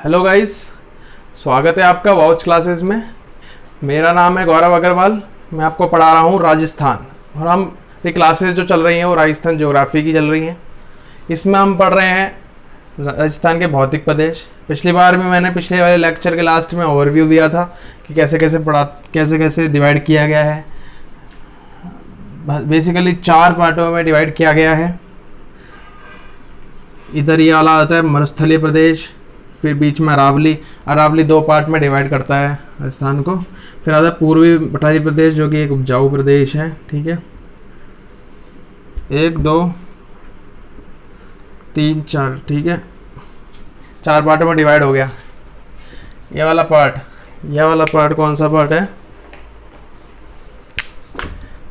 Hello guys, स्वागत है आपका वाउच क्लासेस में। मेरा नाम है गौरव अग्रवाल। मैं आपको पढ़ा रहा हूँ राजस्थान, और हम ये क्लासेस जो चल रही हैं वो राजस्थान ज्योग्राफी की चल रही हैं। इसमें हम पढ़ रहे हैं राजस्थान के भौतिक प्रदेश। पिछली बार भी मैंने पिछले वाले लेक्चर के लास्ट में ओवरव्यू दिया था कि कैसे कैसे डिवाइड किया गया है। बेसिकली 4 पार्टों में डिवाइड किया गया है। इधर ये वाला आता है मरुस्थलीय प्रदेश, फिर बीच में अरावली 2 पार्ट में डिवाइड करता है राजस्थान को। फिर आता है पूर्वी पठारी प्रदेश जो कि एक उपजाऊ प्रदेश है। ठीक है, 1 2 3 4, ठीक है, 4 पार्टों में डिवाइड हो गया। ये वाला पार्ट कौन सा पार्ट है?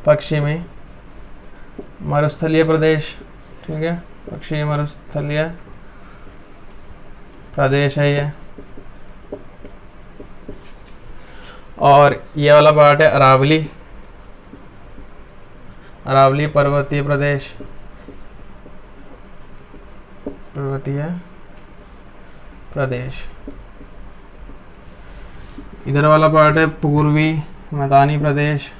पश्चिमी मरुस्थलीय प्रदेश। ठीक है, पश्चिमी मरुस्थलीय प्रदेश है ये। और ये वाला पार्ट है अरावली पर्वतीय प्रदेश, इधर वाला पार्ट है पूर्वी मैदानी प्रदेश,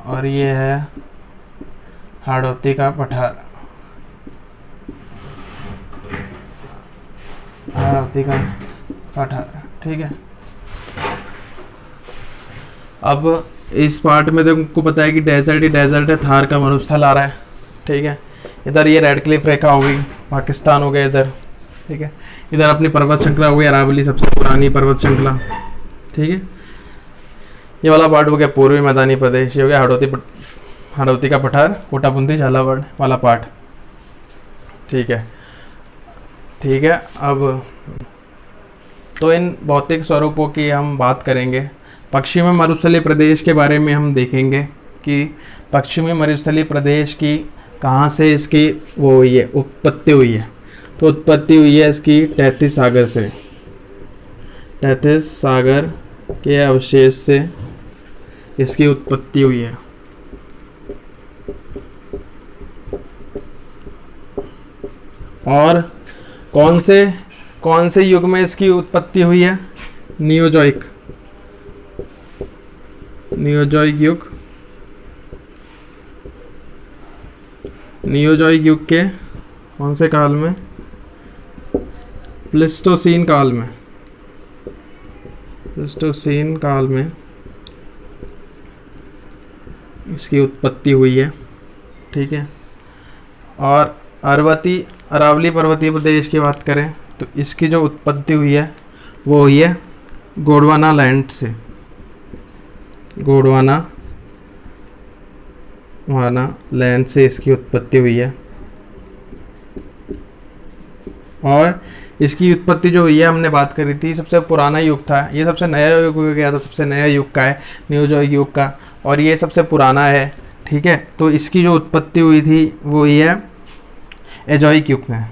और ये है हाड़ौती का पठार। ठीक है, अब इस पार्ट में तुमको पता है कि डेजर्ट ही डेजर्ट है, थार का मरुस्थल आ रहा है। ठीक है, इधर ये रेड क्लिफ रेखा हो गई, पाकिस्तान हो गया इधर। ठीक है, इधर अपनी पर्वत श्रृंखला हो गई अरावली, सबसे पुरानी पर्वत श्रृंखला। ठीक है, ये वाला पार्ट हो गया पूर्वी मैदानी प्रदेश, ये हो गया हाड़ौती का पठार, कोटाबूंदी झालावाड़ वाला पार्ट। ठीक है, अब तो इन भौतिक स्वरूपों की हम बात करेंगे। पश्चिमी मरुस्थलीय प्रदेश के बारे में हम देखेंगे कि पश्चिमी मरुस्थलीय प्रदेश की कहाँ से इसकी वो हुई है, उत्पत्ति हुई है। तो उत्पत्ति हुई है इसकी तैतीस सागर से, तैतीस सागर के अवशेष से इसकी उत्पत्ति हुई है। और कौन से युग में इसकी उत्पत्ति हुई है? नियोजोइक युग के कौन से काल में? प्लेस्टोसीन काल में इसकी उत्पत्ति हुई है। ठीक है, और अरावली पर्वतीय प्रदेश की बात करें तो इसकी जो उत्पत्ति हुई है वो हुई है गोंडवाना लैंड से, इसकी उत्पत्ति हुई है। और इसकी उत्पत्ति जो हुई है, हमने बात करी थी, सबसे पुराना युग था ये, सबसे नया युग हो गया था, सबसे नया युग का है नियोजोइक युग का, और ये सबसे पुराना है। ठीक है, तो इसकी जो उत्पत्ति हुई थी वो ये है एजोइक युग में।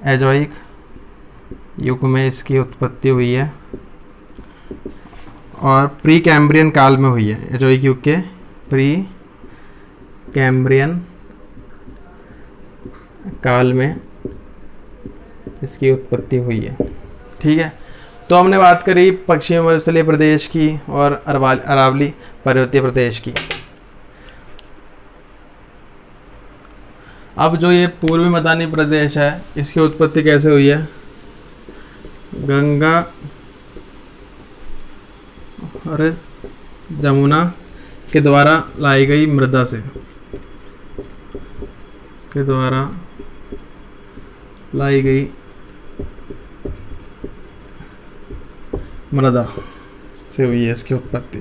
एजोइक युग में इसकी उत्पत्ति हुई है और प्री कैम्ब्रियन काल में हुई है। एजोइक युग के प्री कैम्ब्रियन काल में इसकी उत्पत्ति हुई है। ठीक है, तो हमने बात करी पश्चिमी मरुस्थलीय प्रदेश की और अरावली पर्वतीय प्रदेश की। अब जो ये पूर्वी मैदानी प्रदेश है, इसकी उत्पत्ति कैसे हुई है? गंगा और जमुना के द्वारा लाई गई मृदा से, हुई है इसकी उत्पत्ति।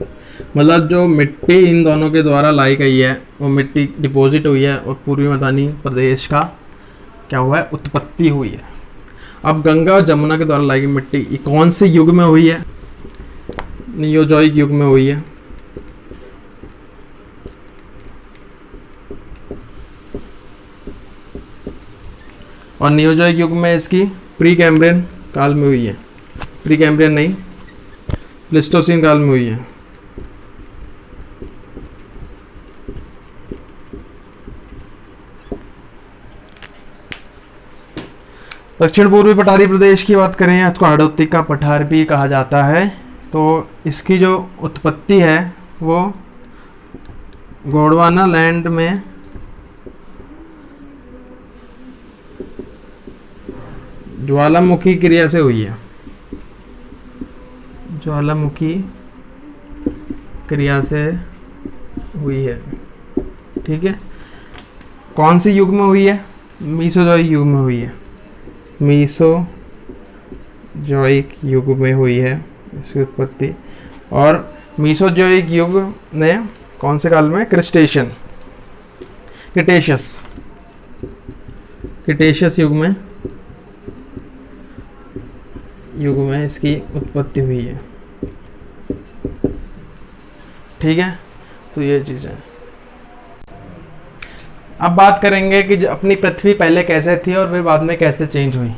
मतलब जो मिट्टी इन दोनों के द्वारा लाई गई है वो मिट्टी डिपॉजिट हुई है और पूर्वी मैदानी प्रदेश का क्या हुआ है, उत्पत्ति हुई है। अब गंगा और जमुना के द्वारा लाई गई मिट्टी ये कौन से युग में हुई है? नियोजोइक युग में हुई है। और नियोजोइक युग में इसकी प्री कैम्ब्रियन काल में हुई है, प्री कैम्ब्रियन नहीं, प्लेस्टोसीन काल में हुई है। दक्षिण पूर्वी पठारी प्रदेश की बात करें, इसको हाड़ौती का पठार भी कहा जाता है। तो इसकी जो उत्पत्ति है वो गोंडवाना लैंड में ज्वालामुखी क्रिया से हुई है। ज्वालामुखी क्रिया से हुई है, ठीक है। कौन सी युग में हुई है? मीसोजोइक युग में हुई है। मीसोजोइक युग में हुई है इसकी उत्पत्ति। और मीसोजोइक युग ने कौन से काल में? क्रिटेशियस युग में इसकी उत्पत्ति हुई है, ठीक है। तो ये चीज़ है। अब बात करेंगे कि अपनी पृथ्वी पहले कैसे थी और फिर बाद में कैसे चेंज हुई।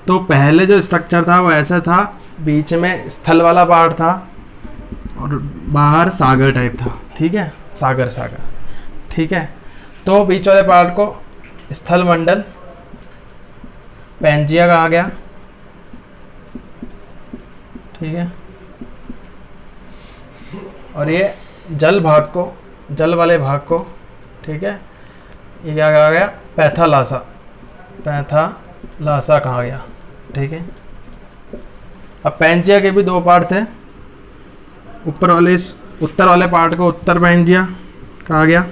तो पहले जो स्ट्रक्चर था वो ऐसा था, बीच में स्थल वाला पार्ट था और बाहर सागर टाइप था, ठीक है, सागर, ठीक है। तो बीच वाले पार्ट को स्थल मंडल पैंजिया कहा गया, ठीक है। और ये जल वाले भाग को, ठीक है, ये क्या कहा गया? पैथालासा कहा गया, ठीक है। अब पैंजिया के भी 2 पार्ट थे। उत्तर वाले पार्ट को उत्तर पैंजिया कहा गया,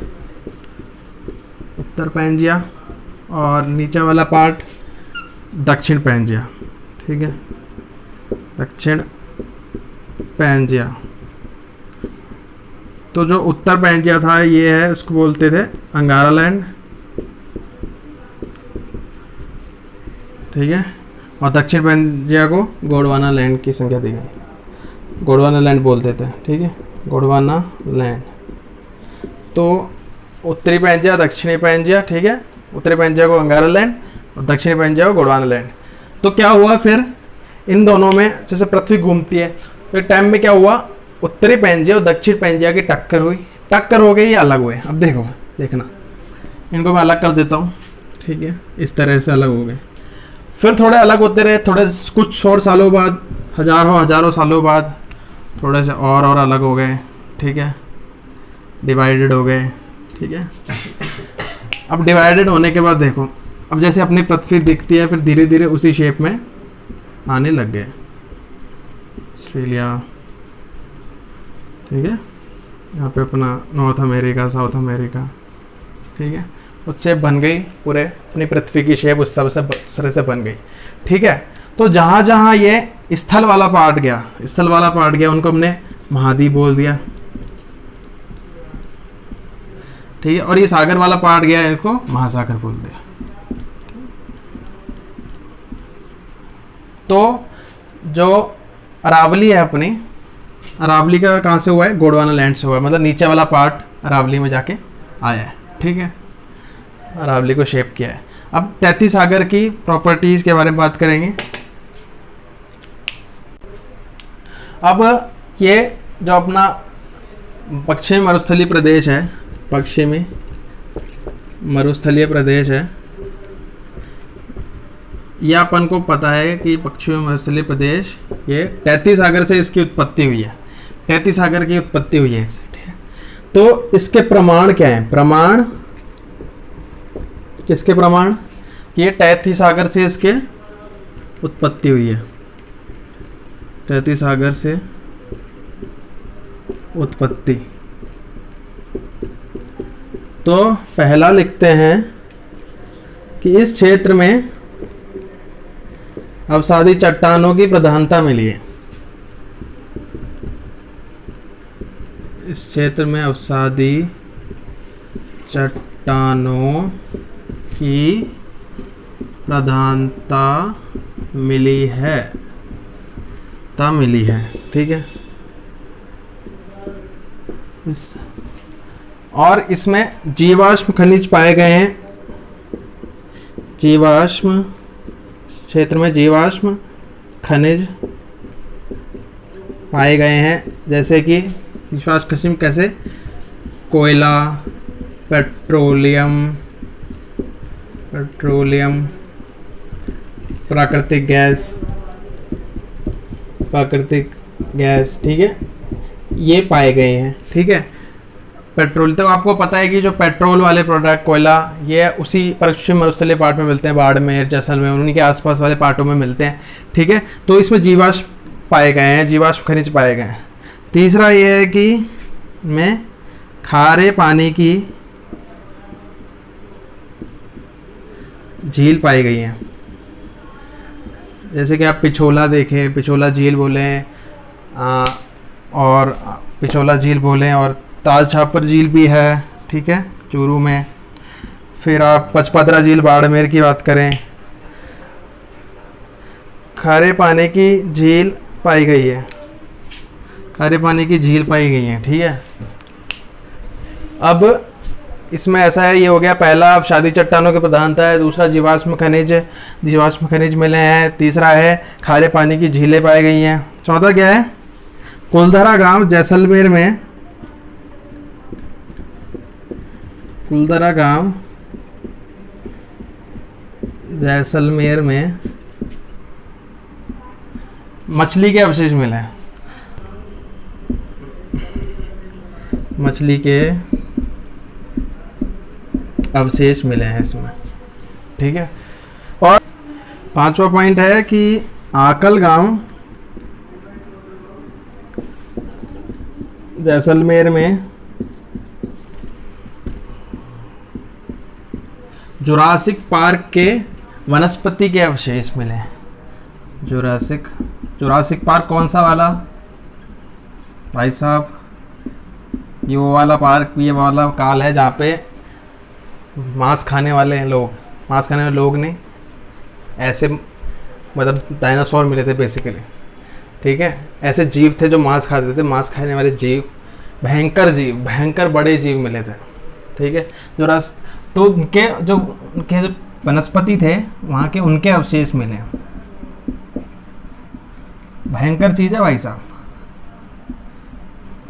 उत्तर पैंजिया, और नीचे वाला पार्ट दक्षिण पैंजिया, ठीक है, दक्षिण पैंजिया। तो जो उत्तर पैंजिया था ये है, उसको बोलते थे अंगारा लैंड, ठीक है। और दक्षिण पैंजिया को गोंडवाना लैंड की संख्या दी गई, गोंडवाना लैंड बोलते थे, ठीक है, गोंडवाना लैंड। तो उत्तरी पैंजिया, दक्षिणी पैंजिया, ठीक है, उत्तरी पैंजिया को अंगारा लैंड और दक्षिणी पैंजिया को गोंडवाना लैंड। तो क्या हुआ फिर इन दोनों में, जैसे पृथ्वी घूमती है तो टाइम में क्या हुआ, उत्तरी पैंजिया और दक्षिण पैंजिया की टक्कर हुई, टक्कर हो गई, ये अलग हुए। अब देखना इनको मैं अलग कर देता हूँ, ठीक है, इस तरह से अलग हो गए। फिर थोड़े अलग होते रहे, थोड़े कुछ और सालों बाद, हजारों सालों बाद थोड़े से और अलग हो गए, ठीक है, डिवाइडेड हो गए, ठीक है। अब डिवाइडेड होने के बाद देखो, अब जैसे अपनी पृथ्वी दिखती है फिर धीरे धीरे उसी शेप में आने लग गए। ऑस्ट्रेलिया, ठीक है, यहाँ पे अपना नॉर्थ अमेरिका, साउथ अमेरिका, ठीक है, उस शेप बन गई, पूरे अपनी पृथ्वी की शेप उस सब से दूसरे से बन गई, ठीक है। तो जहाँ जहाँ ये स्थल वाला पार्ट गया उनको हमने महाद्वीप बोल दिया, ठीक है। और ये सागर वाला पार्ट गया, इनको महासागर बोल दिया। तो जो अरावली है अपनी, अरावली का कहाँ से हुआ है? गोंडवाना लैंड से हुआ है, मतलब नीचे वाला पार्ट अरावली में जाके आया है, ठीक है, अरावली को शेप किया है। अब तैतीस सागर की प्रॉपर्टीज के बारे में बात करेंगे। अब ये जो अपना पश्चिमी मरुस्थलीय प्रदेश है, ये अपन को पता है कि पश्चिमी मरुस्थलीय प्रदेश ये तैतीस सागर से इसकी उत्पत्ति हुई है, तैतीस सागर की उत्पत्ति हुई है इससे, ठीक है। तो इसके प्रमाण क्या है? प्रमाण किसके प्रमाण? कि तैतीस सागर से इसके उत्पत्ति हुई है, तैतीस सागर से उत्पत्ति। तो पहला लिखते हैं कि इस क्षेत्र में अवसादी चट्टानों की प्रधानता मिली है। इस क्षेत्र में अवसादी चट्टानों की प्रधानता मिली है, ठीक है। और इसमें जीवाश्म खनिज पाए गए हैं, क्षेत्र में जीवाश्म खनिज पाए गए हैं, जैसे कि जीवाश्म खनिज कैसे? कोयला, पेट्रोलियम, प्राकृतिक गैस, ठीक है, ये पाए गए हैं। ठीक है, पेट्रोल तो आपको पता है कि जो पेट्रोल वाले प्रोडक्ट, कोयला, ये उसी पश्चिम मरुस्थलीय पार्ट में मिलते हैं, बाड़मेर, जैसलमेर, उन्हीं के आसपास वाले पार्टों में मिलते हैं। ठीक है, तो इसमें जीवाश्म पाए गए हैं, जीवाश्म खनिज पाए गए हैं। तीसरा ये है कि में खारे पानी की झील पाई गई है। जैसे कि आप पिछोला देखें, पिछोला झील बोलें, और पिछोला झील बोलें, और ताल छापर झील भी है, ठीक है, चूरू में। फिर आप पचपदरा झील बाड़मेर की बात करें, खारे पानी की झील पाई गई है, खारे पानी की झील पाई गई है। ठीक है, अब इसमें ऐसा है, ये हो गया पहला, अब शादी चट्टानों की प्रधानता है। दूसरा जीवाश्म खनिज मिले हैं। तीसरा है खारे पानी की झीलें पाई गई हैं। चौथा क्या है, कुलधरा गांव जैसलमेर में मछली के अवशेष मिले हैं, मछली के अवशेष मिले हैं इसमें। ठीक है, और पांचवा पॉइंट है कि आकल गांव जैसलमेर में जुरासिक पार्क के वनस्पति के अवशेष मिले हैं। जुरासिक पार्क कौन सा वाला भाई साहब? ये वो वाला पार्क, ये वाला काल है जहाँ पे मांस खाने वाले लोग ने ऐसे, मतलब डायनासोर मिले थे बेसिकली। ठीक है, ऐसे जीव थे जो मांस खाते थे, मांस खाने वाले जीव, भयंकर बड़े जीव मिले थे। ठीक है, तो उनके जो वनस्पति थे वहाँ के, उनके अवशेष मिले। भयंकर चीज़ है भाई साहब,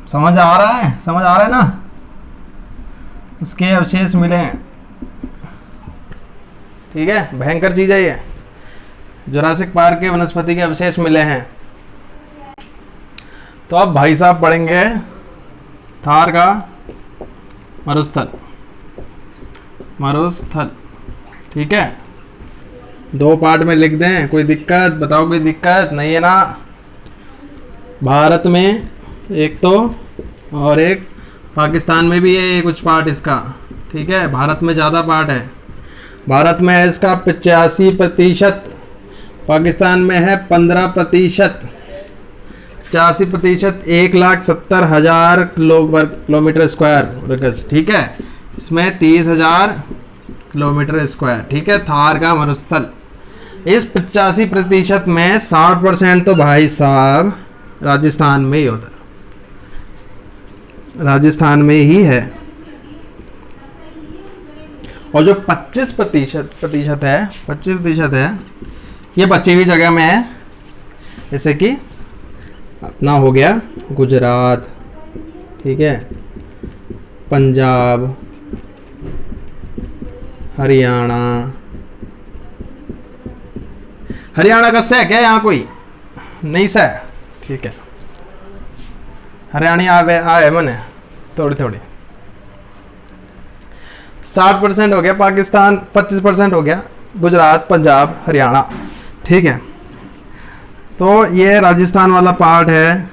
समझ आ रहा है ना? उसके अवशेष मिले हैं। ठीक है, भयंकर चीज़ है ये, जुरासिक पार्क के वनस्पति के अवशेष मिले हैं। तो अब भाई साहब पढ़ेंगे थार का मरुस्थल। ठीक है, 2 पार्ट में लिख दें, कोई दिक्कत बताओ? कोई दिक्कत नहीं है ना? भारत में एक तो, और एक पाकिस्तान में भी है कुछ पार्ट इसका। ठीक है, भारत में ज़्यादा पार्ट है। भारत में है इसका 85%, पाकिस्तान में है 15%। 85% 1,70,000 किलोमीटर स्क्वायर। ठीक है, इसमें 30,000 किलोमीटर स्क्वायर। ठीक है, थार का मरुस्थल। इस 85% में 60% तो भाई साहब राजस्थान में ही होता है, राजस्थान में ही है। और जो 25% है, ये बची हुई जगह में है। जैसे कि अपना हो गया गुजरात, ठीक है, पंजाब, हरियाणा का सह क्या यहाँ कोई नहीं सह? ठीक है, हरियाणा आए मने थोड़ी 60% हो गया पाकिस्तान, 25% हो गया गुजरात, पंजाब, हरियाणा। ठीक है, तो ये राजस्थान वाला पार्ट है,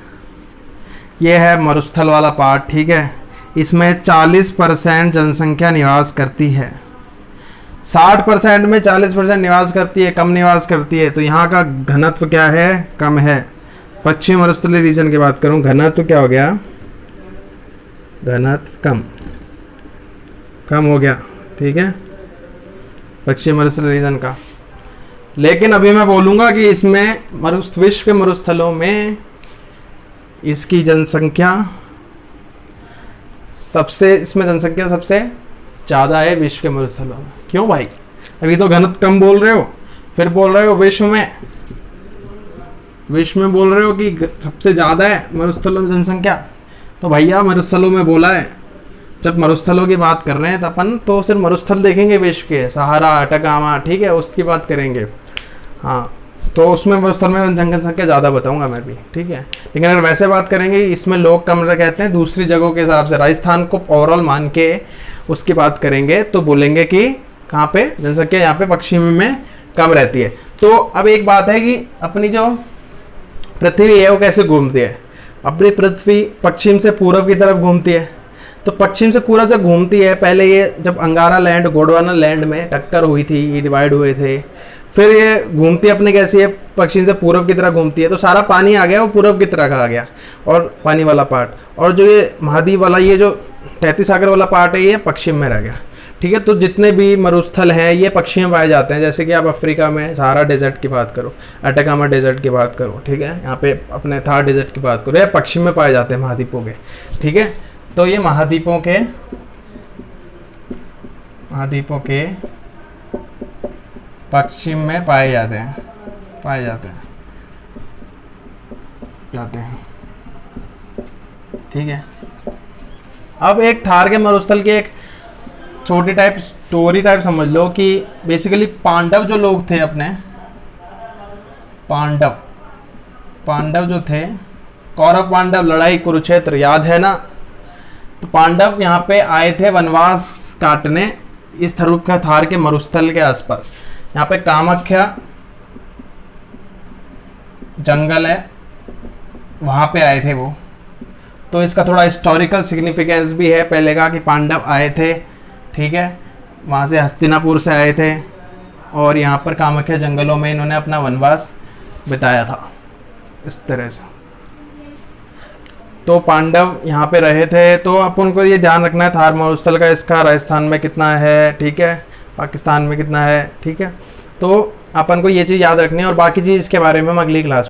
ये है मरुस्थल वाला पार्ट। ठीक है, इसमें 40% जनसंख्या निवास करती है। 60% में 40% निवास करती है, कम निवास करती है। तो यहाँ का घनत्व क्या है? कम है। पश्चिम मरुस्थलीय रीजन की बात करूँ, घनत्व क्या हो गया? घनत्व कम हो गया। ठीक है, पश्चिम मरुस्थलीय रीजन का। लेकिन अभी मैं बोलूँगा कि इसमें विश्व के मरुस्थलों में इसकी जनसंख्या सबसे ज़्यादा है विश्व के मरुस्थलों में। क्यों भाई? अभी तो घनत्व कम बोल रहे हो, फिर बोल रहे हो विश्व में बोल रहे हो कि सबसे ज़्यादा है मरुस्थलों में जनसंख्या। तो भैया मरुस्थलों में बोला है, जब मरुस्थलों की बात कर रहे हैं तो अपन तो सिर्फ मरुस्थल देखेंगे विश्व के, सहारा, अटाकामा, ठीक है, उसकी बात करेंगे। हाँ, तो उसमें मरुस्थल में जनसंख्या ज़्यादा बताऊंगा मैं भी, ठीक है। लेकिन अगर वैसे बात करेंगे इसमें लोग कम कहते हैं दूसरी जगहों के हिसाब से, राजस्थान को ओवरऑल मान के उसकी बात करेंगे तो बोलेंगे कि कहाँ पे जनसंख्या यहाँ पे पश्चिम में कम रहती है। तो अब एक बात है कि अपनी जो पृथ्वी है वो कैसे घूमती है। अपनी पृथ्वी पश्चिम से पूर्व की तरफ घूमती है। तो पश्चिम से पूरा जब घूमती है, पहले ये जब अंगारा लैंड गोंडवाना लैंड में टक्कर हुई थी, ये डिवाइड हुए थे, फिर ये घूमती अपने कैसी है पश्चिम से पूर्व की तरह घूमती है, तो सारा पानी आ गया वो पूर्व की तरह का आ गया और पानी वाला पार्ट, और जो ये महाद्वीप वाला ये जो 33 सागर वाला पार्ट है ये पश्चिम में रह गया, ठीक है। तो जितने भी मरुस्थल हैं ये पश्चिम में पाए जाते हैं, जैसे कि आप अफ्रीका में सहारा डेजर्ट की बात करो, अटकामा डेजर्ट की बात करो, ठीक है, यहाँ पे अपने थार डेजर्ट की बात करो, ये पश्चिम में पाए जाते हैं महाद्वीपों के, ठीक है। तो ये महाद्वीपों के पश्चिम में पाए जाते हैं, ठीक है। अब एक थार के मरुस्थल के एक छोटी टाइप स्टोरी टाइप समझ लो कि बेसिकली पांडव जो लोग थे अपने, पांडव जो थे, कौरव पांडव लड़ाई कुरुक्षेत्र याद है ना। तो पांडव यहाँ पे आए थे वनवास काटने इस थार के मरुस्थल के आसपास। यहाँ पे कामाख्या जंगल है, वहाँ पे आए थे वो। तो इसका थोड़ा हिस्टोरिकल सिग्निफिकेंस भी है पहले का कि पांडव आए थे, ठीक है, वहाँ से हस्तिनापुर से आए थे और यहाँ पर कामाख्या जंगलों में इन्होंने अपना वनवास बिताया था इस तरह से। तो पांडव यहाँ पे रहे थे। तो अपन को ये ध्यान रखना है थार मरुस्थल का, इसका राजस्थान में कितना है, ठीक है, पाकिस्तान में कितना है, ठीक है। तो अपन को ये चीज़ याद रखनी है और बाकी चीज़ इसके बारे में हम अगली क्लास